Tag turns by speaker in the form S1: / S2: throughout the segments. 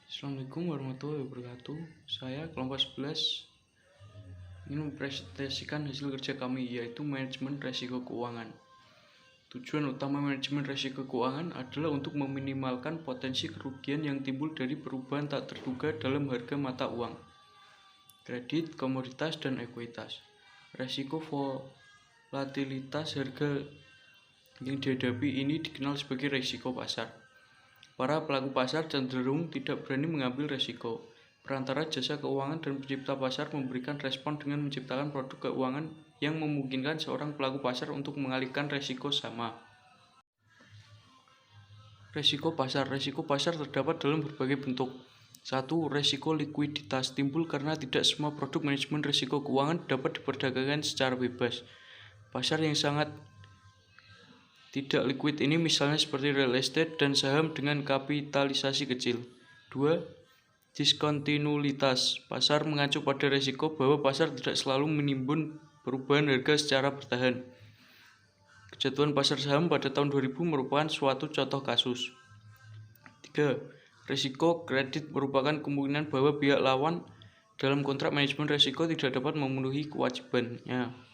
S1: Assalamualaikum warahmatullahi wabarakatuh. Saya kelompok 11 ingin mempresentasikan hasil kerja kami, yaitu manajemen risiko keuangan. Tujuan utama manajemen risiko keuangan adalah untuk meminimalkan potensi kerugian yang timbul dari perubahan tak terduga dalam harga mata uang, kredit, komoditas, dan ekuitas. Risiko volatilitas harga yang dihadapi ini dikenal sebagai risiko pasar. Para pelaku pasar cenderung tidak berani mengambil risiko. Perantara jasa keuangan dan pencipta pasar memberikan respon dengan menciptakan produk keuangan yang memungkinkan seorang pelaku pasar untuk mengalihkan risiko sama. Risiko pasar terdapat dalam berbagai bentuk. 1. Risiko likuiditas timbul karena tidak semua produk manajemen risiko keuangan dapat diperdagangkan secara bebas. Pasar yang sangat tidak liquid ini misalnya seperti real estate dan saham dengan kapitalisasi kecil. 2. Diskontinuitas. Pasar mengacu pada risiko bahwa pasar tidak selalu menimbun perubahan harga secara bertahan. Kejatuhan pasar saham pada tahun 2000 merupakan suatu contoh kasus. 3. Risiko kredit merupakan kemungkinan bahwa pihak lawan dalam kontrak manajemen risiko tidak dapat memenuhi kewajibannya.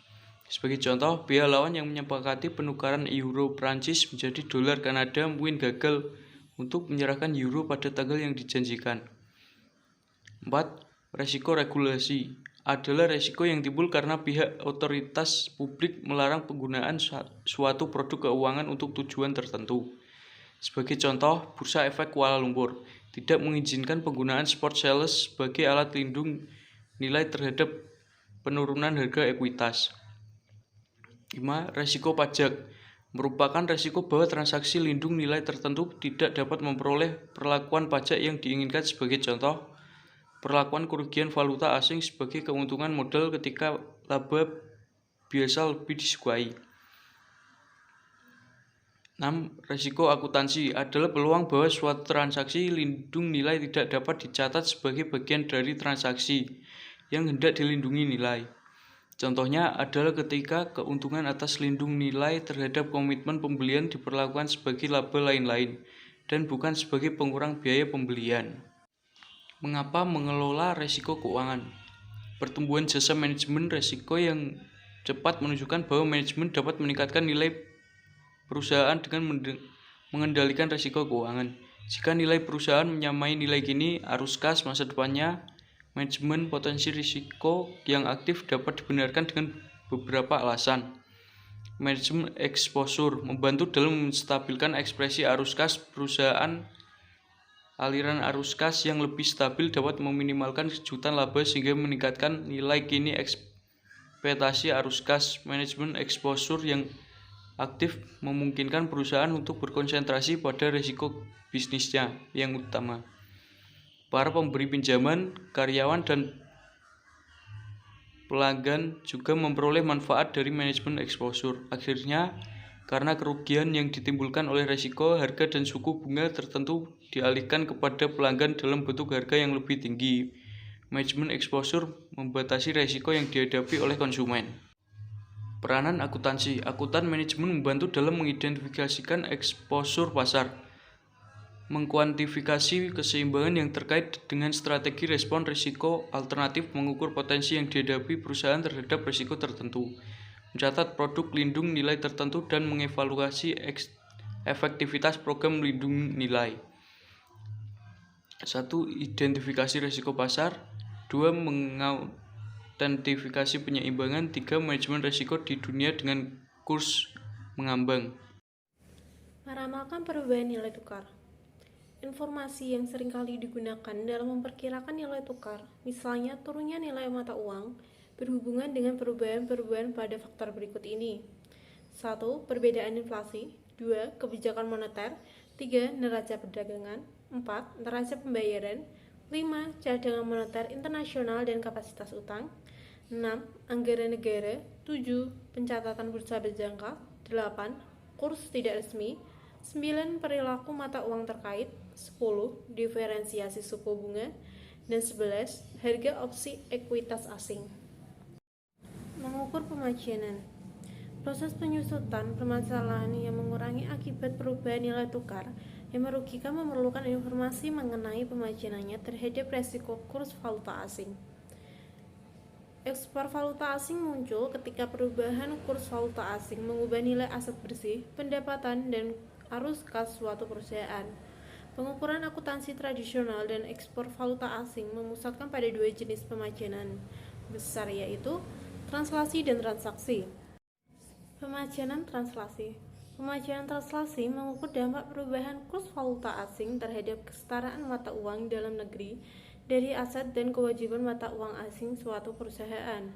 S1: Sebagai contoh, pihak lawan yang menyepakati penukaran euro Prancis menjadi dolar Kanada mungkin gagal untuk menyerahkan euro pada tanggal yang dijanjikan. 4. Risiko regulasi adalah risiko yang timbul karena pihak otoritas publik melarang penggunaan suatu produk keuangan untuk tujuan tertentu. Sebagai contoh, Bursa Efek Kuala Lumpur tidak mengizinkan penggunaan spot sales sebagai alat lindung nilai terhadap penurunan harga ekuitas. 5. Risiko pajak merupakan risiko bahwa transaksi lindung nilai tertentu tidak dapat memperoleh perlakuan pajak yang diinginkan. Sebagai contoh, perlakuan kerugian valuta asing sebagai keuntungan modal ketika laba biasa lebih disukai. 6. Risiko akuntansi adalah peluang bahwa suatu transaksi lindung nilai tidak dapat dicatat sebagai bagian dari transaksi yang hendak dilindungi nilai. Contohnya adalah ketika keuntungan atas lindung nilai terhadap komitmen pembelian diperlakukan sebagai laba lain-lain dan bukan sebagai pengurang biaya pembelian. Mengapa mengelola risiko keuangan? Pertumbuhan jasa manajemen risiko yang cepat menunjukkan bahwa manajemen dapat meningkatkan nilai perusahaan dengan mengendalikan risiko keuangan. Jika nilai perusahaan menyamai nilai kini, arus kas masa depannya, manajemen potensi risiko yang aktif dapat dibenarkan dengan beberapa alasan. Manajemen exposure membantu dalam menstabilkan ekspresi arus kas perusahaan. Aliran arus kas yang lebih stabil dapat meminimalkan kejutan laba sehingga meningkatkan nilai kini ekspektasi arus kas. Manajemen exposure yang aktif memungkinkan perusahaan untuk berkonsentrasi pada risiko bisnisnya yang utama. Para pemberi pinjaman, karyawan, dan pelanggan juga memperoleh manfaat dari manajemen exposure. Akhirnya, karena kerugian yang ditimbulkan oleh risiko, harga dan suku bunga tertentu dialihkan kepada pelanggan dalam bentuk harga yang lebih tinggi. Manajemen exposure membatasi risiko yang dihadapi oleh konsumen. Peranan akuntansi. Akuntan manajemen membantu dalam mengidentifikasikan exposure pasar, mengkuantifikasi keseimbangan yang terkait dengan strategi respon risiko alternatif, mengukur potensi yang dihadapi perusahaan terhadap risiko tertentu, mencatat produk lindung nilai tertentu, dan mengevaluasi efektivitas program lindung nilai. 1. Identifikasi risiko pasar. 2. Mengidentifikasi penyeimbangan. 3. Manajemen risiko di dunia dengan kurs mengambang.
S2: Meramalkan perubahan nilai tukar. Informasi yang seringkali digunakan dalam memperkirakan nilai tukar, misalnya turunnya nilai mata uang, berhubungan dengan perubahan-perubahan pada faktor berikut ini. 1. Perbedaan inflasi. 2. Kebijakan moneter. 3. Neraca perdagangan. 4. Neraca pembayaran. 5. Cadangan moneter internasional dan kapasitas utang. 6. Anggaran negara. 7. Pencatatan bursa berjangka. 8. Kurs tidak resmi. 9. Perilaku mata uang terkait. 10. Diferensiasi suku bunga. Dan 11. Harga opsi ekuitas asing. Mengukur pemajanan. Proses penyusutan permasalahan yang mengurangi akibat perubahan nilai tukar yang merugikan memerlukan informasi mengenai pemajanannya terhadap resiko kurs valuta asing. Ekspor valuta asing muncul ketika perubahan kurs valuta asing mengubah nilai aset bersih, pendapatan, dan arus kas suatu perusahaan. Pengukuran akuntansi tradisional dan ekspor valuta asing memusatkan pada dua jenis pemajanan besar, yaitu translasi dan transaksi. Pemajanan translasi. Pemajanan translasi mengukur dampak perubahan kurs valuta asing terhadap kesetaraan mata uang dalam negeri dari aset dan kewajiban mata uang asing suatu perusahaan.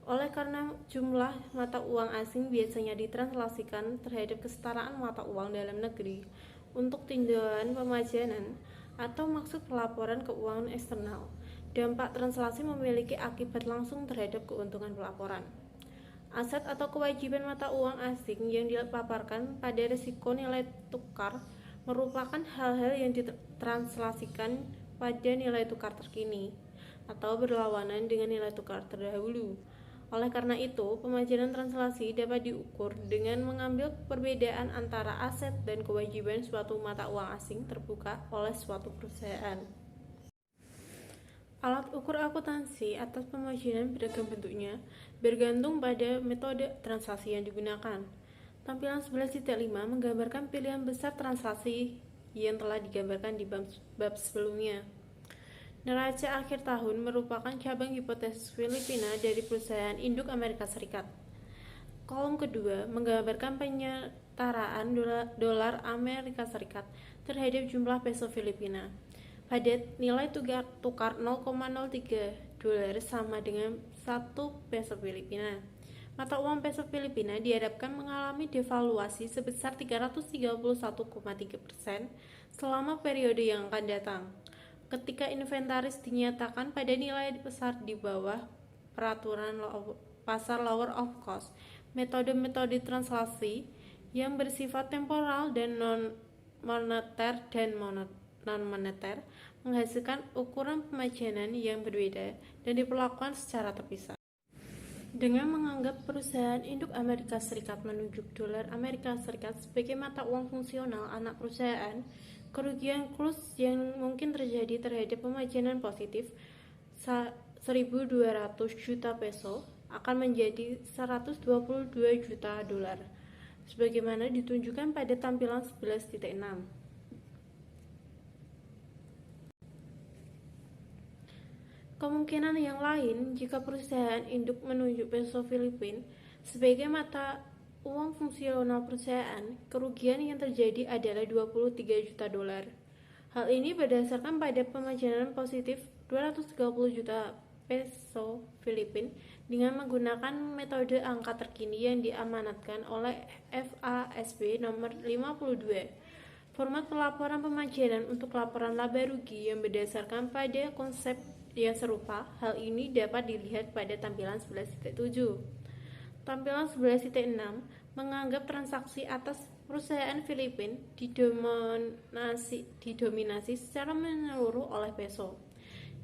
S2: Oleh karena jumlah mata uang asing biasanya ditranslasikan terhadap kesetaraan mata uang dalam negeri untuk tinjauan pemajanan atau maksud pelaporan keuangan eksternal, dampak translasi memiliki akibat langsung terhadap keuntungan pelaporan. Aset atau kewajiban mata uang asing yang dipaparkan pada risiko nilai tukar merupakan hal-hal yang ditranslasikan pada nilai tukar terkini atau berlawanan dengan nilai tukar terdahulu. Oleh karena itu, pemajanan translasi dapat diukur dengan mengambil perbedaan antara aset dan kewajiban suatu mata uang asing terbuka oleh suatu perusahaan. Alat ukur akuntansi atas pemajanan beragam bentuknya, bergantung pada metode translasi yang digunakan. Tampilan 11.5 menggambarkan pilihan besar translasi yang telah digambarkan di bab sebelumnya. Neraca akhir tahun merupakan cabang hipotesis Filipina dari perusahaan induk Amerika Serikat. Kolom kedua menggambarkan penyetaraan dolar Amerika Serikat terhadap jumlah peso Filipina. Pada nilai tukar 0,03 dolar sama dengan 1 peso Filipina. Mata uang peso Filipina diharapkan mengalami devaluasi sebesar 331,3% selama periode yang akan datang. Ketika inventaris dinyatakan pada nilai besar di bawah peraturan pasar lower of cost, metode-metode translasi yang bersifat temporal dan non-moneter non-moneter menghasilkan ukuran pemajanan yang berbeda dan diperlakukan secara terpisah. Dengan menganggap perusahaan induk Amerika Serikat menunjuk dolar Amerika Serikat sebagai mata uang fungsional anak perusahaan, kerugian kurs yang mungkin terjadi terhadap pemajanan positif 1.200 juta peso akan menjadi 122 juta dolar, sebagaimana ditunjukkan pada tampilan 11.6. Kemungkinan yang lain jika perusahaan induk menunjuk peso Filipina sebagai mata uang fungsional perusahaan, kerugian yang terjadi adalah 23 juta dolar. Hal ini berdasarkan pada pemajanan positif 230 juta peso Filipina dengan menggunakan metode angka terkini yang diamanatkan oleh FASB nomor 52. Format pelaporan pemajanan untuk laporan laba rugi yang berdasarkan pada konsep yang serupa. Hal ini dapat dilihat pada tampilan 11.7. Tampilan 11.6 menganggap transaksi atas perusahaan Filipina didominasi secara menyeluruh oleh peso.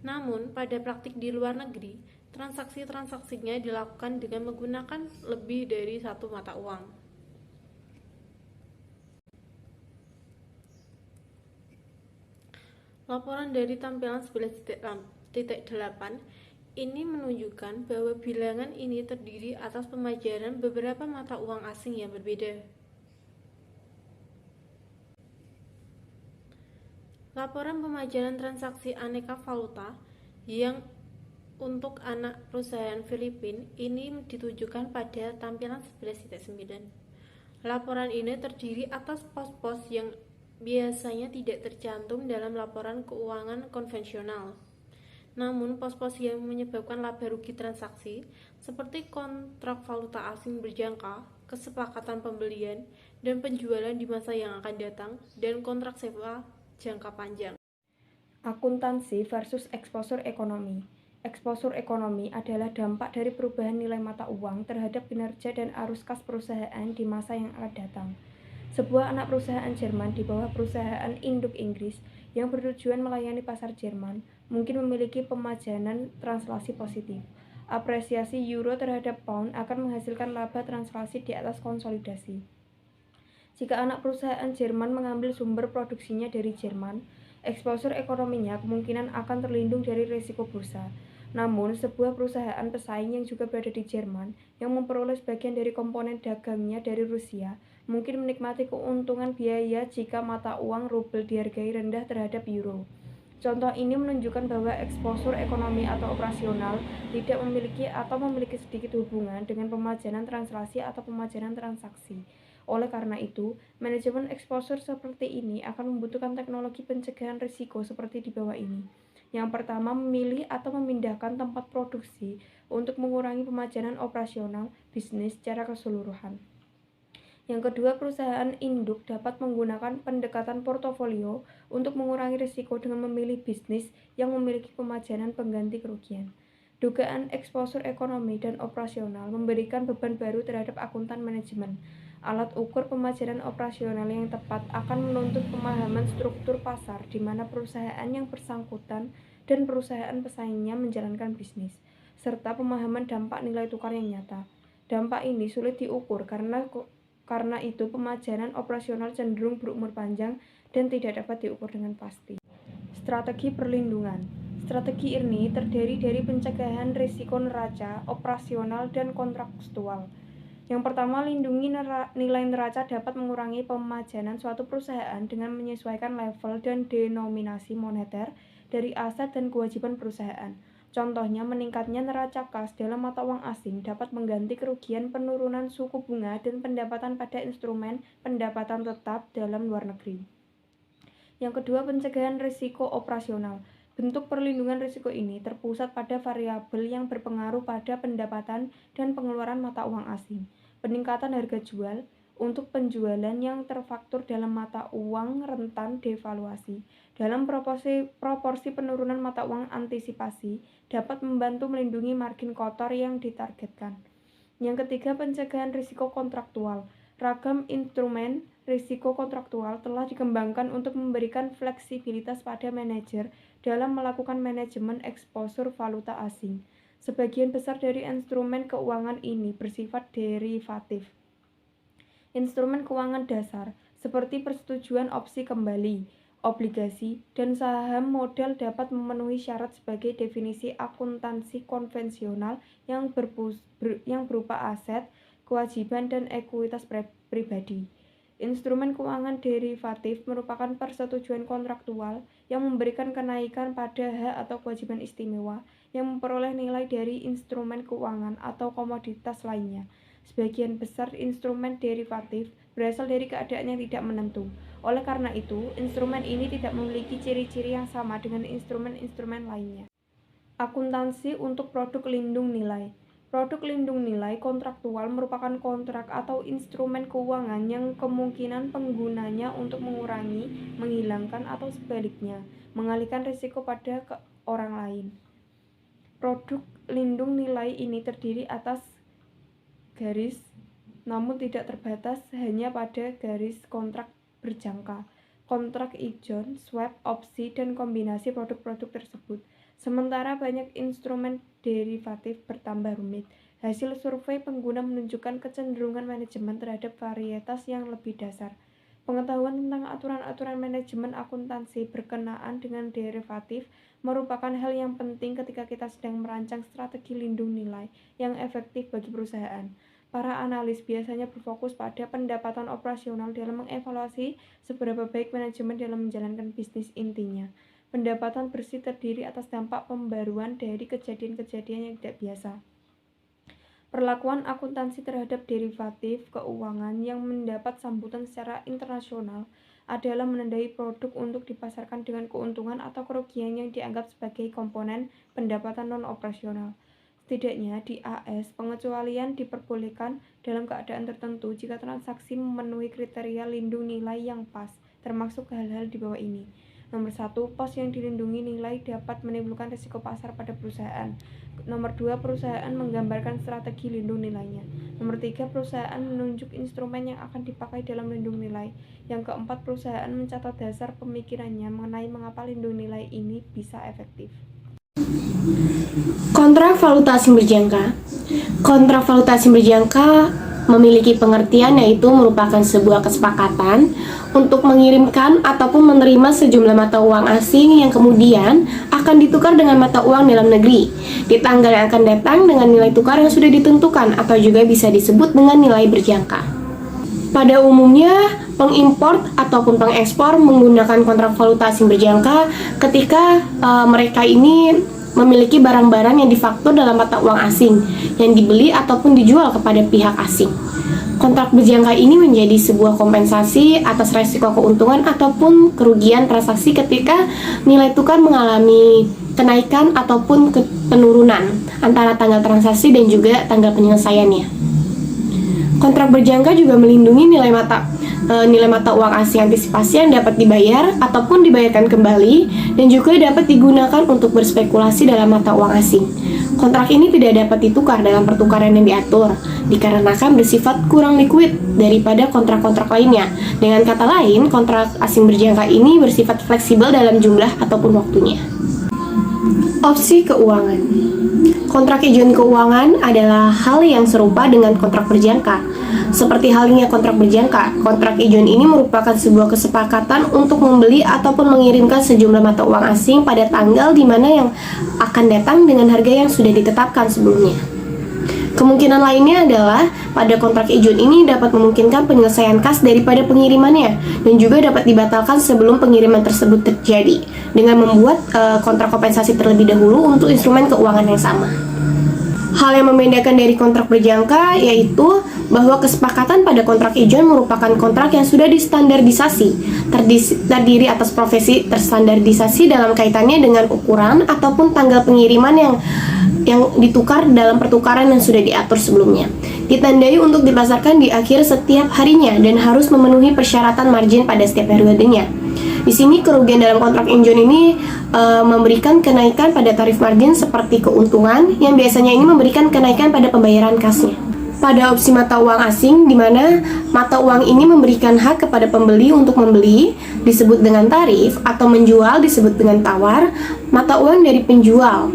S2: Namun, pada praktik di luar negeri, transaksi-transaksinya dilakukan dengan menggunakan lebih dari satu mata uang. Laporan dari tampilan 11.8 ini menunjukkan bahwa bilangan ini terdiri atas pemajanan beberapa mata uang asing yang berbeda. Laporan pemajanan transaksi aneka valuta yang untuk anak perusahaan Filipina ini ditujukan pada tampilan 11.9. Laporan ini terdiri atas pos-pos yang biasanya tidak tercantum dalam laporan keuangan konvensional. Namun, pos-pos yang menyebabkan laba rugi transaksi seperti kontrak valuta asing berjangka, kesepakatan pembelian dan penjualan di masa yang akan datang, dan kontrak sewa jangka panjang.
S3: Akuntansi versus eksposur ekonomi. Eksposur ekonomi adalah dampak dari perubahan nilai mata uang terhadap kinerja dan arus kas perusahaan di masa yang akan datang. Sebuah anak perusahaan Jerman di bawah perusahaan induk Inggris yang bertujuan melayani pasar Jerman mungkin memiliki pemajanan translasi positif. Apresiasi euro terhadap pound akan menghasilkan laba translasi di atas konsolidasi. Jika anak perusahaan Jerman mengambil sumber produksinya dari Jerman, eksposur ekonominya kemungkinan akan terlindung dari risiko bursa. Namun, sebuah perusahaan pesaing yang juga berada di Jerman, yang memperoleh sebagian dari komponen dagangnya dari Rusia, mungkin menikmati keuntungan biaya jika mata uang rubel dihargai rendah terhadap euro. Contoh ini menunjukkan bahwa eksposur ekonomi atau operasional tidak memiliki atau memiliki sedikit hubungan dengan pemajanan translasi atau pemajanan transaksi. Oleh karena itu, manajemen eksposur seperti ini akan membutuhkan teknologi pencegahan risiko seperti di bawah ini. Yang pertama, memilih atau memindahkan tempat produksi untuk mengurangi pemajanan operasional bisnis secara keseluruhan. Yang kedua, perusahaan induk dapat menggunakan pendekatan portofolio untuk mengurangi risiko dengan memilih bisnis yang memiliki pemajanan pengganti kerugian. Dugaan eksposur ekonomi dan operasional memberikan beban baru terhadap akuntan manajemen. Alat ukur pemajanan operasional yang tepat akan menuntut pemahaman struktur pasar di mana perusahaan yang bersangkutan dan perusahaan pesaingnya menjalankan bisnis, serta pemahaman dampak nilai tukar yang nyata. Dampak ini sulit diukur karena itu pemajanan operasional cenderung berumur panjang dan tidak dapat diukur dengan pasti. Strategi perlindungan. Strategi ini terdiri dari pencegahan risiko neraca, operasional, dan kontraktual. Yang pertama, lindungi nilai neraca dapat mengurangi pemajanan suatu perusahaan dengan menyesuaikan level dan denominasi moneter dari aset dan kewajiban perusahaan. Contohnya, meningkatnya neraca kas dalam mata uang asing dapat mengganti kerugian penurunan suku bunga dan pendapatan pada instrumen pendapatan tetap dalam luar negeri. Yang kedua, pencegahan risiko operasional. Bentuk perlindungan risiko ini terpusat pada variabel yang berpengaruh pada pendapatan dan pengeluaran mata uang asing. Peningkatan harga jual untuk penjualan yang terfaktur dalam mata uang rentan devaluasi. Dalam proporsi penurunan mata uang antisipasi dapat membantu melindungi margin kotor yang ditargetkan. Yang ketiga, pencegahan risiko kontraktual. Ragam instrumen risiko kontraktual telah dikembangkan untuk memberikan fleksibilitas pada manajer dalam melakukan manajemen eksposur valuta asing. Sebagian besar dari instrumen keuangan ini bersifat derivatif. Instrumen keuangan dasar seperti persetujuan opsi kembali, obligasi, dan saham modal dapat memenuhi syarat sebagai definisi akuntansi konvensional yang berupa aset, kewajiban, dan ekuitas pribadi. Instrumen keuangan derivatif merupakan persetujuan kontraktual yang memberikan kenaikan pada hak atau kewajiban istimewa yang memperoleh nilai dari instrumen keuangan atau komoditas lainnya. Sebagian besar instrumen derivatif berasal dari keadaan yang tidak menentu. Oleh karena itu, instrumen ini tidak memiliki ciri-ciri yang sama dengan instrumen-instrumen lainnya. Akuntansi untuk produk lindung nilai. Produk lindung nilai kontraktual merupakan kontrak atau instrumen keuangan yang kemungkinan penggunanya untuk mengurangi, menghilangkan, atau sebaliknya, mengalihkan risiko pada orang lain. Produk lindung nilai ini terdiri atas garis, namun tidak terbatas hanya pada garis kontrak berjangka, kontrak ijon, swap, opsi, dan kombinasi produk-produk tersebut. Sementara banyak instrumen derivatif bertambah rumit. Hasil survei pengguna menunjukkan kecenderungan manajemen terhadap varietas yang lebih dasar. Pengetahuan tentang aturan-aturan manajemen akuntansi berkenaan dengan derivatif merupakan hal yang penting ketika kita sedang merancang strategi lindung nilai yang efektif bagi perusahaan. Para analis biasanya berfokus pada pendapatan operasional dalam mengevaluasi seberapa baik manajemen dalam menjalankan bisnis intinya. Pendapatan bersih terdiri atas dampak pembaruan dari kejadian-kejadian yang tidak biasa. Perlakuan akuntansi terhadap derivatif keuangan yang mendapat sambutan secara internasional adalah menandai produk untuk dipasarkan dengan keuntungan atau kerugian yang dianggap sebagai komponen pendapatan non-operasional. Setidaknya di AS, pengecualian diperbolehkan dalam keadaan tertentu jika transaksi memenuhi kriteria lindung nilai yang pas, termasuk hal-hal di bawah ini. Nomor 1, pos yang dilindungi nilai dapat menimbulkan risiko pasar pada perusahaan. Nomor 2, perusahaan menggambarkan strategi lindung nilainya. Nomor 3, perusahaan menunjuk instrumen yang akan dipakai dalam lindung nilai. Yang keempat, perusahaan mencatat dasar pemikirannya mengenai mengapa lindung nilai ini bisa efektif.
S4: Kontrak valuta asing berjangka. Kontrak valuta asing berjangka memiliki pengertian yaitu merupakan sebuah kesepakatan untuk mengirimkan ataupun menerima sejumlah mata uang asing yang kemudian akan ditukar dengan mata uang dalam negeri di tanggal yang akan datang dengan nilai tukar yang sudah ditentukan atau juga bisa disebut dengan nilai berjangka. Pada umumnya, pengimpor ataupun pengekspor menggunakan kontrak valuta asing berjangka ketika mereka ini memiliki barang-barang yang difaktur dalam mata uang asing yang dibeli ataupun dijual kepada pihak asing. Kontrak berjangka ini menjadi sebuah kompensasi atas resiko keuntungan ataupun kerugian transaksi ketika nilai tukar mengalami kenaikan ataupun penurunan antara tanggal transaksi dan juga tanggal penyelesaiannya. Kontrak berjangka juga melindungi nilai mata uang asing antisipasi yang dapat dibayar ataupun dibayarkan kembali dan juga dapat digunakan untuk berspekulasi dalam mata uang asing. Kontrak ini tidak dapat ditukar dalam pertukaran yang diatur, dikarenakan bersifat kurang likuid daripada kontrak-kontrak lainnya. Dengan kata lain, kontrak asing berjangka ini bersifat fleksibel dalam jumlah ataupun waktunya. Opsi keuangan. Kontrak ijon keuangan adalah hal yang serupa dengan kontrak berjangka. Seperti halnya kontrak berjangka, kontrak ijon ini merupakan sebuah kesepakatan untuk membeli ataupun mengirimkan sejumlah mata uang asing pada tanggal di mana yang akan datang dengan harga yang sudah ditetapkan sebelumnya. Kemungkinan lainnya adalah pada kontrak ijon ini dapat memungkinkan penyelesaian kas daripada pengirimannya dan juga dapat dibatalkan sebelum pengiriman tersebut terjadi dengan membuat kontrak kompensasi terlebih dahulu untuk instrumen keuangan yang sama. Hal yang membedakan dari kontrak berjangka yaitu bahwa kesepakatan pada kontrak ijon merupakan kontrak yang sudah distandardisasi, terdiri atas profesi terstandardisasi dalam kaitannya dengan ukuran ataupun tanggal pengiriman yang ditukar dalam pertukaran yang sudah diatur sebelumnya. Ditandai untuk dipasarkan di akhir setiap harinya dan harus memenuhi persyaratan margin pada setiap periodenya. Di sini kerugian dalam kontrak ijon ini memberikan kenaikan pada tarif margin seperti keuntungan yang biasanya ini memberikan kenaikan pada pembayaran kasnya. Pada opsi mata uang asing, di mana mata uang ini memberikan hak kepada pembeli untuk membeli, disebut dengan tarif, atau menjual, disebut dengan tawar, mata uang dari penjual,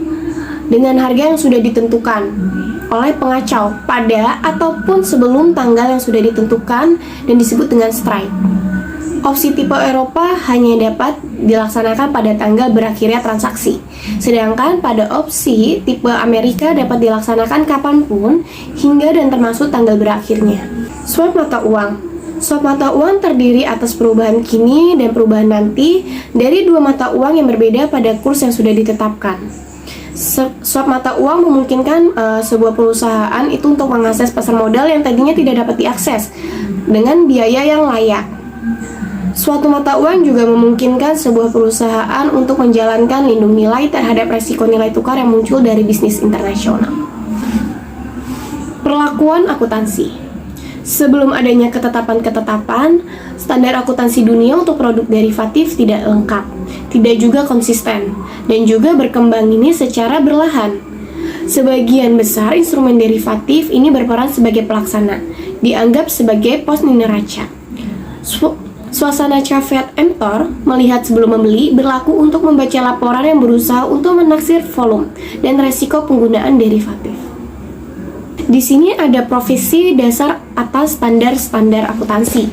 S4: dengan harga yang sudah ditentukan oleh pengacau pada ataupun sebelum tanggal yang sudah ditentukan dan disebut dengan strike. Opsi tipe Eropa hanya dapat dilaksanakan pada tanggal berakhirnya transaksi, sedangkan pada opsi tipe Amerika dapat dilaksanakan kapanpun hingga dan termasuk tanggal berakhirnya. Swap mata uang. Swap mata uang terdiri atas perubahan kini dan perubahan nanti dari dua mata uang yang berbeda pada kurs yang sudah ditetapkan. Swap mata uang memungkinkan sebuah perusahaan itu untuk mengakses pasar modal yang tadinya tidak dapat diakses dengan biaya yang layak. Suatu mata uang juga memungkinkan sebuah perusahaan untuk menjalankan lindung nilai terhadap resiko nilai tukar yang muncul dari bisnis internasional. Perlakuan akuntansi. Sebelum adanya ketetapan-ketetapan, standar akuntansi dunia untuk produk derivatif tidak lengkap, tidak juga konsisten, dan juga berkembang ini secara berlahan. Sebagian besar instrumen derivatif ini berperan sebagai pelaksana, dianggap sebagai pos neraca. Suasana caveat emptor melihat sebelum membeli berlaku untuk membaca laporan yang berusaha untuk menaksir volume dan resiko penggunaan derivatif. Di sini ada profesi dasar atas standar-standar akuntansi.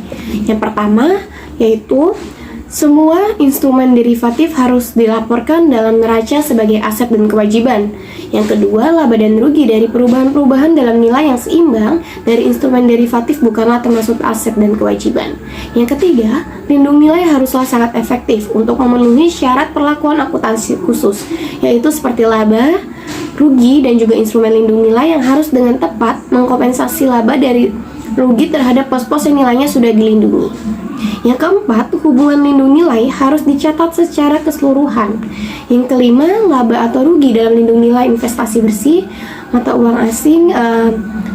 S4: Yang pertama yaitu semua instrumen derivatif harus dilaporkan dalam neraca sebagai aset dan kewajiban. Yang kedua, laba dan rugi dari perubahan-perubahan dalam nilai yang seimbang dari instrumen derivatif bukanlah termasuk aset dan kewajiban. Yang ketiga, lindung nilai haruslah sangat efektif untuk memenuhi syarat perlakuan akuntansi khusus, yaitu seperti laba, rugi, dan juga instrumen lindung nilai yang harus dengan tepat mengkompensasi laba dari rugi terhadap pos-pos yang nilainya sudah dilindungi. Yang keempat, hubungan lindung nilai harus dicatat secara keseluruhan. Yang kelima, laba atau rugi dalam lindung nilai investasi bersih mata uang asing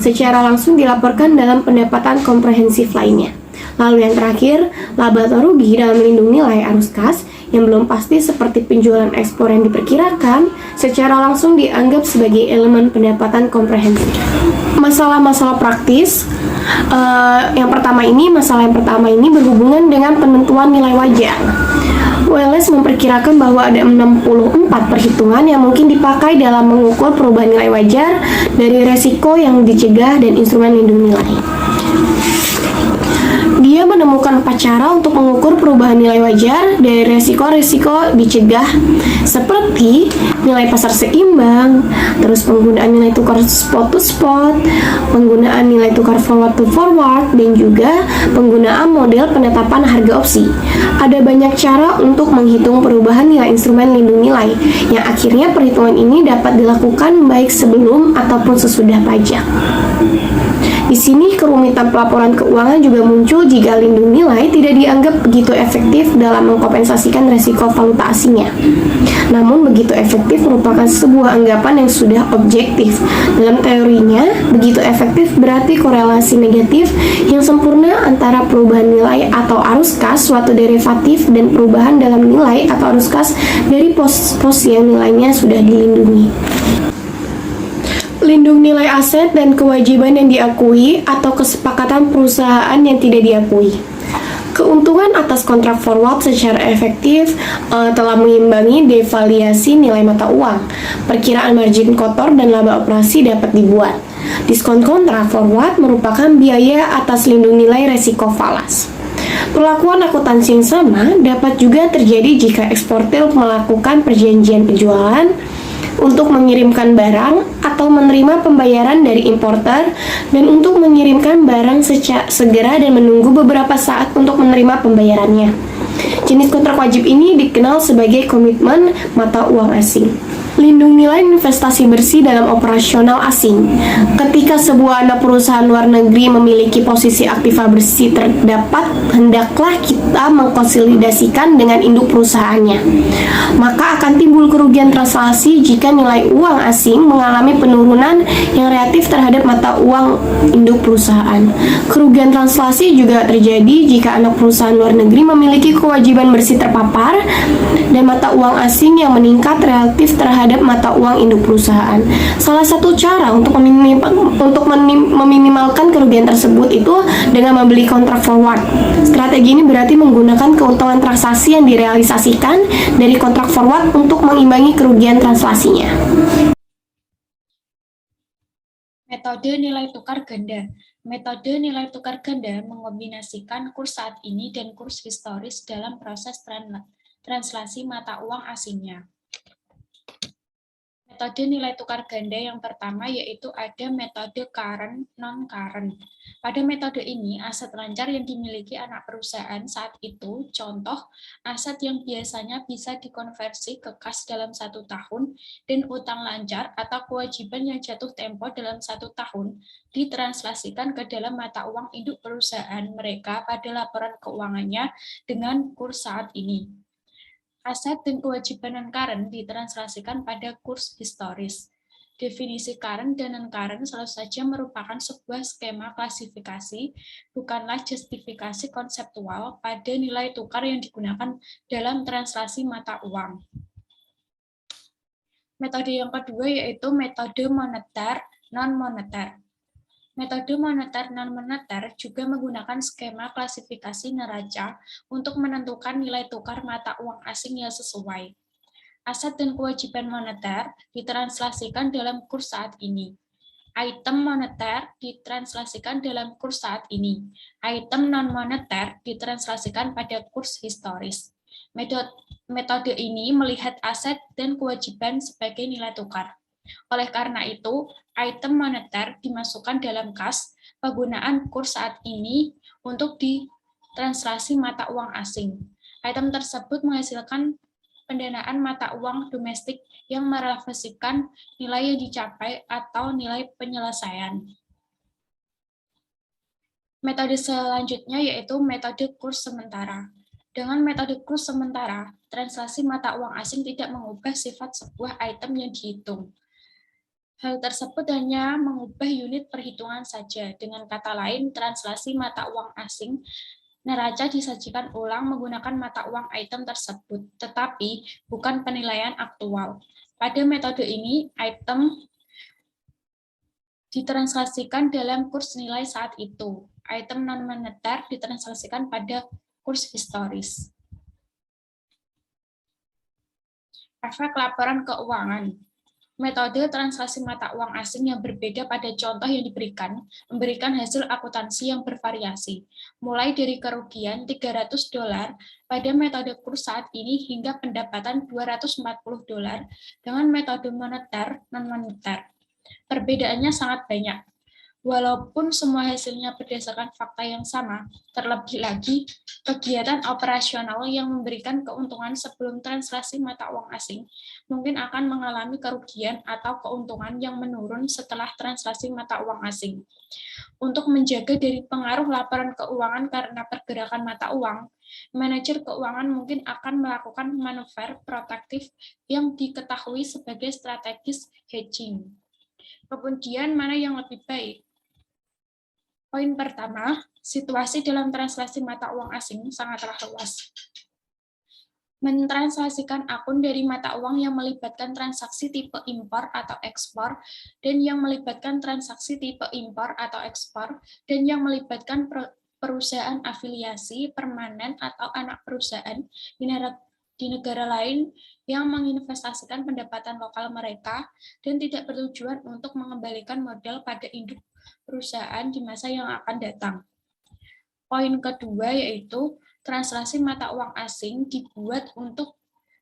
S4: secara langsung dilaporkan dalam pendapatan komprehensif lainnya. Lalu yang terakhir, laba atau rugi dalam lindung nilai arus kas yang belum pasti seperti penjualan ekspor yang diperkirakan secara langsung dianggap sebagai elemen pendapatan komprehensif. Masalah-masalah praktis masalah yang pertama ini berhubungan dengan penentuan nilai wajar. Welles memperkirakan bahwa ada 64 perhitungan yang mungkin dipakai dalam mengukur perubahan nilai wajar dari resiko yang dicegah dan instrumen lindung nilai. Dia menemukan 4 cara untuk mengukur perubahan nilai wajar dari resiko-resiko dicegah, seperti nilai pasar seimbang, terus penggunaan nilai tukar spot to spot, penggunaan nilai tukar forward to forward, dan juga penggunaan model penetapan harga opsi. Ada banyak cara untuk menghitung perubahan nilai instrumen lindung nilai, yang akhirnya perhitungan ini dapat dilakukan baik sebelum ataupun sesudah pajak. Di sini kerumitan pelaporan keuangan juga muncul jika lindung nilai tidak dianggap begitu efektif dalam mengkompensasikan resiko valuta asingnya. Namun begitu efektif merupakan sebuah anggapan yang sudah objektif. Dalam teorinya, begitu efektif berarti korelasi negatif yang sempurna antara perubahan nilai atau arus kas suatu derivatif dan perubahan dalam nilai atau arus kas dari pos yang nilainya sudah dilindungi. Lindung nilai aset dan kewajiban yang diakui atau kesepakatan perusahaan yang tidak diakui. Keuntungan atas kontrak forward secara efektif telah mengimbangi devaluasi nilai mata uang. Perkiraan margin kotor dan laba operasi dapat dibuat. Diskon kontrak forward merupakan biaya atas lindung nilai resiko falas. Perlakuan akuntansi yang sama dapat juga terjadi jika eksportir melakukan perjanjian penjualan untuk mengirimkan barang atau menerima pembayaran dari importer dan untuk mengirimkan barang segera dan menunggu beberapa saat untuk menerima pembayarannya. Jenis kontrak wajib ini dikenal sebagai komitmen mata uang asing. Lindung nilai investasi bersih dalam operasional asing. Ketika sebuah anak perusahaan luar negeri memiliki posisi aktiva bersih terdapat, hendaklah kita mengkonsolidasikan dengan induk perusahaannya. Maka akan timbul kerugian translasi jika nilai uang asing mengalami penurunan yang relatif terhadap mata uang induk perusahaan. Kerugian translasi juga terjadi jika anak perusahaan luar negeri memiliki kewajiban bersih terpapar dan mata uang asing yang meningkat relatif terhadap mata uang induk perusahaan. Salah satu cara untuk meminimalkan kerugian tersebut itu dengan membeli kontrak forward. Strategi ini berarti menggunakan keuntungan transaksi yang direalisasikan dari kontrak forward untuk mengimbangi kerugian translasinya.
S5: Metode nilai tukar ganda. Metode nilai tukar ganda mengombinasikan kurs saat ini dan kurs historis dalam proses translasi mata uang asingnya. Metode nilai tukar ganda yang pertama yaitu ada metode current non-current. Pada metode ini, aset lancar yang dimiliki anak perusahaan saat itu, contoh, aset yang biasanya bisa dikonversi ke kas dalam 1 tahun, dan utang lancar atau kewajiban yang jatuh tempo dalam 1 tahun, ditranslasikan ke dalam mata uang induk perusahaan mereka pada laporan keuangannya dengan kurs saat ini. Aset dan kewajiban non-current ditranslasikan pada kurs historis. Definisi current dan non-current selalu saja merupakan sebuah skema klasifikasi, bukanlah justifikasi konseptual pada nilai tukar yang digunakan dalam translasi mata uang. Metode yang kedua yaitu metode moneter non-moneter. Metode moneter non-moneter juga menggunakan skema klasifikasi neraca untuk menentukan nilai tukar mata uang asing yang sesuai. Aset dan kewajiban moneter ditranslasikan dalam kurs saat ini. Item moneter ditranslasikan dalam kurs saat ini. Item non-moneter ditranslasikan pada kurs historis. Metode ini melihat aset dan kewajiban sebagai nilai tukar. Oleh karena itu, item moneter dimasukkan dalam kas penggunaan kurs saat ini untuk ditranslasi mata uang asing. Item tersebut menghasilkan pendanaan mata uang domestik yang merefleksikan nilai yang dicapai atau nilai penyelesaian. Metode selanjutnya yaitu metode kurs sementara. Dengan metode kurs sementara, translasi mata uang asing tidak mengubah sifat sebuah item yang dihitung. Hal tersebut hanya mengubah unit perhitungan saja. Dengan kata lain, translasi mata uang asing, neraca disajikan ulang menggunakan mata uang item tersebut, tetapi bukan penilaian aktual. Pada metode ini, item ditranslasikan dalam kurs nilai saat itu. Item non-moneter ditranslasikan pada kurs historis. Efek laporan keuangan. Metode transaksi mata uang asing yang berbeda pada contoh yang diberikan, memberikan hasil akuntansi yang bervariasi, mulai dari kerugian $300 pada metode kurs saat ini hingga pendapatan $240 dengan metode moneter non-moneter. Perbedaannya sangat banyak. Walaupun semua hasilnya berdasarkan fakta yang sama, terlebih lagi, kegiatan operasional yang memberikan keuntungan sebelum transaksi mata uang asing mungkin akan mengalami kerugian atau keuntungan yang menurun setelah transaksi mata uang asing. Untuk menjaga dari pengaruh laporan keuangan karena pergerakan mata uang, manajer keuangan mungkin akan melakukan manuver protektif yang diketahui sebagai strategis hedging. Kemudian, mana yang lebih baik? Poin pertama, situasi dalam transaksi mata uang asing sangatlah luas. Mentransaksikan akun dari mata uang yang melibatkan transaksi tipe impor atau ekspor, dan yang melibatkan transaksi tipe impor atau ekspor, dan yang melibatkan perusahaan afiliasi, permanen, atau anak perusahaan di negara lain yang menginvestasikan pendapatan lokal mereka dan tidak bertujuan untuk mengembalikan modal pada induk perusahaan di masa yang akan datang. Poin kedua yaitu transaksi mata uang asing dibuat untuk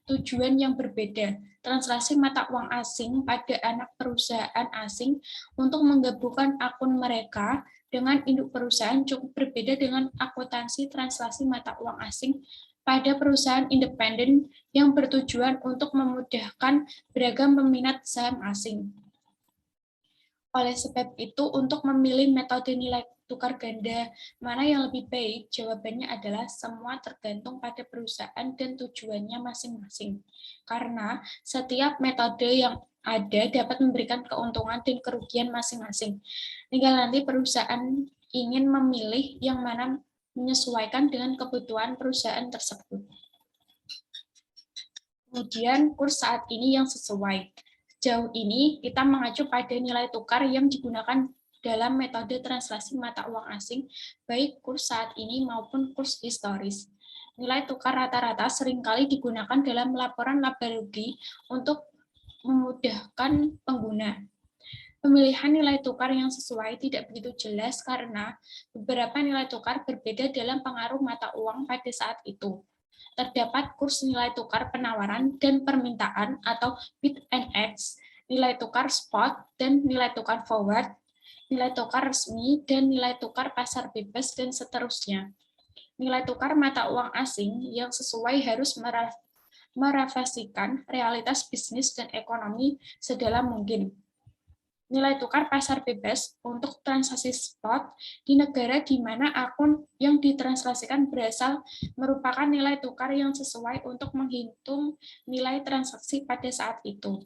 S5: tujuan yang berbeda. Transaksi mata uang asing pada anak perusahaan asing untuk menggabungkan akun mereka dengan induk perusahaan cukup berbeda dengan akuntansi transaksi mata uang asing pada perusahaan independen yang bertujuan untuk memudahkan beragam peminat saham asing. Oleh sebab itu, untuk memilih metode nilai tukar ganda mana yang lebih baik, jawabannya adalah semua tergantung pada perusahaan dan tujuannya masing-masing. Karena setiap metode yang ada dapat memberikan keuntungan dan kerugian masing-masing. Tinggal nanti perusahaan ingin memilih yang mana menyesuaikan dengan kebutuhan perusahaan tersebut. Kemudian, kurs saat ini yang sesuai. Sejauh ini, kita mengacu pada nilai tukar yang digunakan dalam metode transaksi mata uang asing, baik kurs saat ini maupun kurs historis. Nilai tukar rata-rata seringkali digunakan dalam laporan laba rugi untuk memudahkan pengguna. Pemilihan nilai tukar yang sesuai tidak begitu jelas karena beberapa nilai tukar berbeda dalam pengaruh mata uang pada saat itu. Terdapat kurs nilai tukar penawaran dan permintaan atau bid and ask, nilai tukar spot dan nilai tukar forward, nilai tukar resmi dan nilai tukar pasar bebas, dan seterusnya. Nilai tukar mata uang asing yang sesuai harus merefleksikan realitas bisnis dan ekonomi sedalam mungkin. Nilai tukar pasar bebas untuk transaksi spot di negara di mana akun yang ditransaksikan berasal merupakan nilai tukar yang sesuai untuk menghitung nilai transaksi pada saat itu.